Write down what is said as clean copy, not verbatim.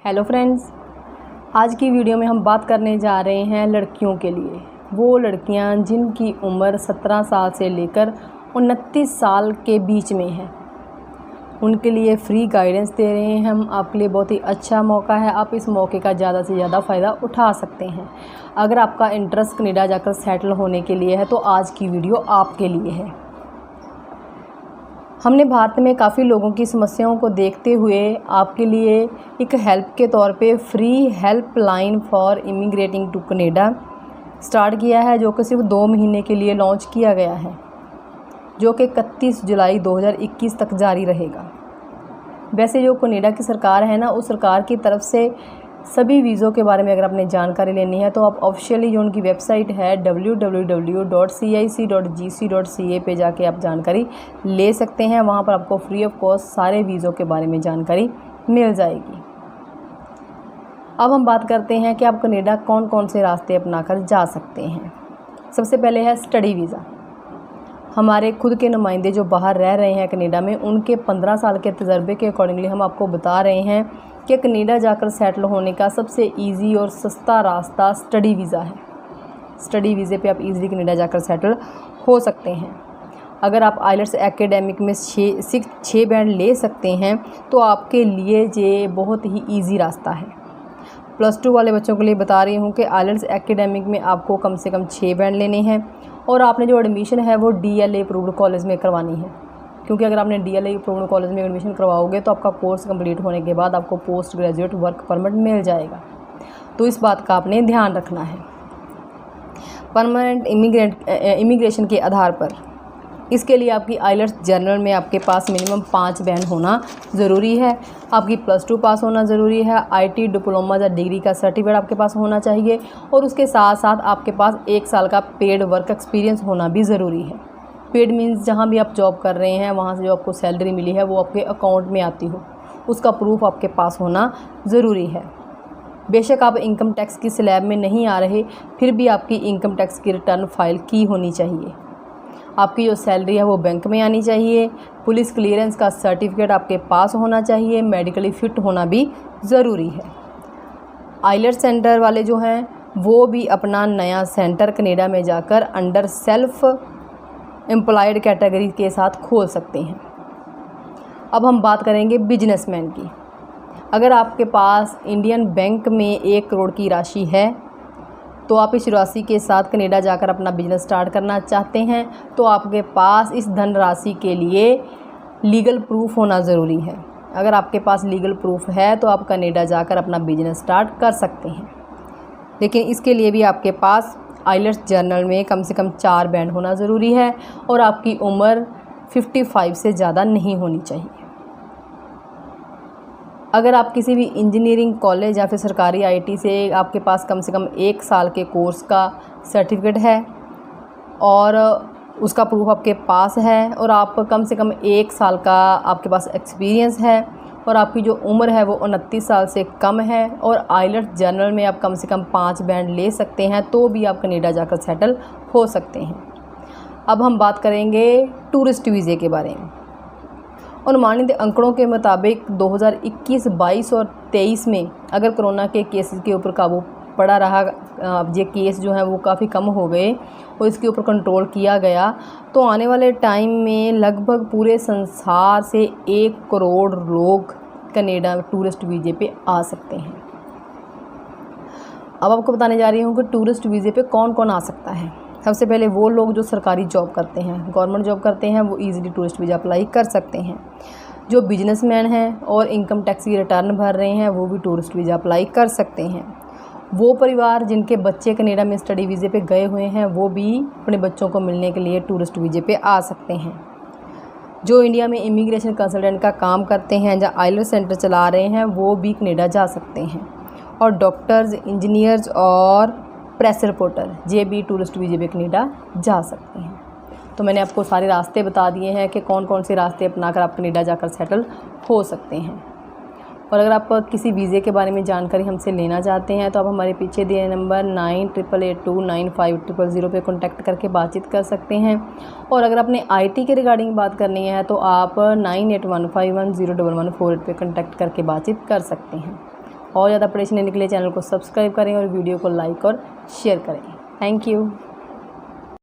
Hello friends, आज की video में हम बात करने जा रहे हैं लड़कियों के लिए। वो लड़कियां जिनकी उम्र 17 साल से लेकर 29 साल के बीच में है, उनके लिए फ्री गाइडेंस दे रहे हैं हम। आपके लिए बहुत ही अच्छा मौका है, आप इस मौके का ज़्यादा से ज़्यादा फ़ायदा उठा सकते हैं। अगर आपका इंटरेस्ट कनाडा जाकर सेटल होने के लिए है तो आज की वीडियो आपके लिए है। हमने भारत में काफ़ी लोगों की समस्याओं को देखते हुए आपके लिए एक हेल्प के तौर पे free helpline for immigrating to Canada start किया है, जो कि सिर्फ 2 महीने के लिए लॉन्च किया गया है, जो कि 31 जुलाई 2021 तक जारी रहेगा। वैसे जो कनाडा की सरकार है ना, उस सरकार की तरफ से सभी वीज़ों के बारे में अगर आपने जानकारी लेनी है तो आप ऑफिशियली जो उनकी वेबसाइट है www.cic.gc.ca पे जाके आप जानकारी ले सकते हैं। वहाँ पर आपको फ्री ऑफ कॉस्ट सारे वीज़ों के बारे में जानकारी मिल जाएगी। अब हम बात करते हैं कि आप कनाडा कौन कौन से रास्ते अपनाकर जा सकते हैं। सबसे पहले है स्टडी वीज़ा। हमारे खुद के नुमाइंदे जो बाहर रह रहे हैं कनाडा में, उनके 15 साल के तजर्बे के अकॉर्डिंगली हम आपको बता रहे हैं कि कनाडा जाकर सेटल होने का सबसे इजी और सस्ता रास्ता स्टडी वीज़ा है। स्टडी वीज़े पे आप इजीली कनाडा जाकर सेटल हो सकते हैं। अगर आप आइलेट्स एकेडमिक में 6 बैंड ले सकते हैं तो आपके लिए ये बहुत ही इजी रास्ता है। +2 वाले बच्चों के लिए बता रही हूँ कि आइलेट्स एकेडमिक में आपको कम से कम 6 बैंड लेने हैं और आपने जो एडमिशन है वो DLA अप्रूव्ड कॉलेज में करवानी है, क्योंकि अगर आपने DLA अप्रूव्ड कॉलेज में एडमिशन करवाओगे तो आपका कोर्स कंप्लीट होने के बाद आपको पोस्ट ग्रेजुएट वर्क परमिट मिल जाएगा। तो इस बात का आपने ध्यान रखना है। परमानेंट इमिग्रेशन के आधार पर इसके लिए आपकी आइलेट्स जनरल में आपके पास मिनिमम 5 बैंड होना ज़रूरी है। आपकी +2 पास होना ज़रूरी है। IT डिप्लोमा या डिग्री का सर्टिफिकेट आपके पास होना चाहिए और उसके साथ साथ आपके पास 1 साल का पेड वर्क एक्सपीरियंस होना भी ज़रूरी है। पेड मीन्स जहाँ भी आप जॉब कर रहे हैं वहाँ से जो आपको सैलरी मिली है वो आपके अकाउंट में आती हो, उसका प्रूफ आपके पास होना ज़रूरी है। बेशक आप इनकम टैक्स की स्लैब में नहीं आ रहे, फिर भी आपकी इनकम टैक्स की रिटर्न फाइल की होनी चाहिए। आपकी जो सैलरी है वो बैंक में आनी चाहिए। पुलिस क्लियरेंस का सर्टिफिकेट आपके पास होना चाहिए। मेडिकली फ़िट होना भी ज़रूरी है। आइलेट्स सेंटर वाले जो हैं वो भी अपना नया सेंटर कनाडा में जाकर अंडर सेल्फ एम्प्लॉयड कैटेगरी के साथ खोल सकते हैं। अब हम बात करेंगे बिजनेसमैन की। अगर आपके पास इंडियन बैंक में 1 करोड़ की राशि है तो आप इस राशि के साथ कनाडा जाकर अपना बिजनेस स्टार्ट करना चाहते हैं तो आपके पास इस धनराशि के लिए लीगल प्रूफ होना ज़रूरी है। अगर आपके पास लीगल प्रूफ है तो आप कनाडा जाकर अपना बिजनेस स्टार्ट कर सकते हैं, लेकिन इसके लिए भी आपके पास आइलेट्स जर्नल में कम से कम 4 बैंड होना ज़रूरी है और आपकी उम्र 55 से ज़्यादा नहीं होनी चाहिए। अगर आप किसी भी इंजीनियरिंग कॉलेज या फिर सरकारी IT से आपके पास कम से कम 1 साल के कोर्स का सर्टिफिकेट है और उसका प्रूफ आपके पास है और आप कम से कम 1 साल का आपके पास एक्सपीरियंस है और आपकी जो उम्र है वो 29 साल से कम है और आइलेट्स जर्नल में आप कम से कम 5 बैंड ले सकते हैं, तो भी आप कनाडा जाकर सेटल हो सकते हैं। अब हम बात करेंगे टूरिस्ट वीज़े के बारे में। अनुमानित आंकड़ों के मुताबिक 2021, 22 और 23 में अगर कोरोना के केसेस के ऊपर काबू पड़ा रहा, ये केस जो है वो काफ़ी कम हो गए और इसके ऊपर कंट्रोल किया गया, तो आने वाले टाइम में लगभग पूरे संसार से 1 करोड़ लोग कनाडा टूरिस्ट वीज़े पे आ सकते हैं। अब आपको बताने जा रही हूँ कि टूरिस्ट वीज़े पे कौन कौन आ सकता है। सबसे पहले वो लोग जो सरकारी जॉब करते हैं, गवर्नमेंट जॉब करते हैं, वो इजीली टूरिस्ट वीज़ा अप्लाई कर सकते हैं। जो बिजनेसमैन हैं और इनकम टैक्स की रिटर्न भर रहे हैं वो भी टूरिस्ट वीज़ा अप्लाई कर सकते हैं। वो परिवार जिनके बच्चे कनाडा में स्टडी वीज़े पे गए हुए हैं वो भी अपने बच्चों को मिलने के लिए टूरिस्ट वीज़े पे आ सकते हैं। जो इंडिया में इमिग्रेशन कंसल्टेंट का काम करते हैं या आइलेट्स सेंटर चला रहे हैं वो भी कनाडा जा सकते हैं। और डॉक्टर्स, इंजीनियर्स और प्रेस रिपोर्टर ये भी टूरिस्ट वीज़े पे कनाडा जा सकते हैं। तो मैंने आपको सारे रास्ते बता दिए हैं कि कौन कौन से रास्ते अपनाकर आप कनाडा जाकर सेटल हो सकते हैं। और अगर आप किसी वीज़े के बारे में जानकारी हमसे लेना चाहते हैं तो आप हमारे पीछे दिए नंबर 9882955000 पे कॉन्टैक्ट करके बातचीत कर सकते हैं। और अगर आपने IT के रिगार्डिंग बात करनी है तो आप 9815101148 पे कॉन्टैक्ट करके बातचीत कर सकते हैं। और ज़्यादा अपडेट्स लेने के लिए चैनल को सब्सक्राइब करें और वीडियो को लाइक और शेयर करें। Thank you.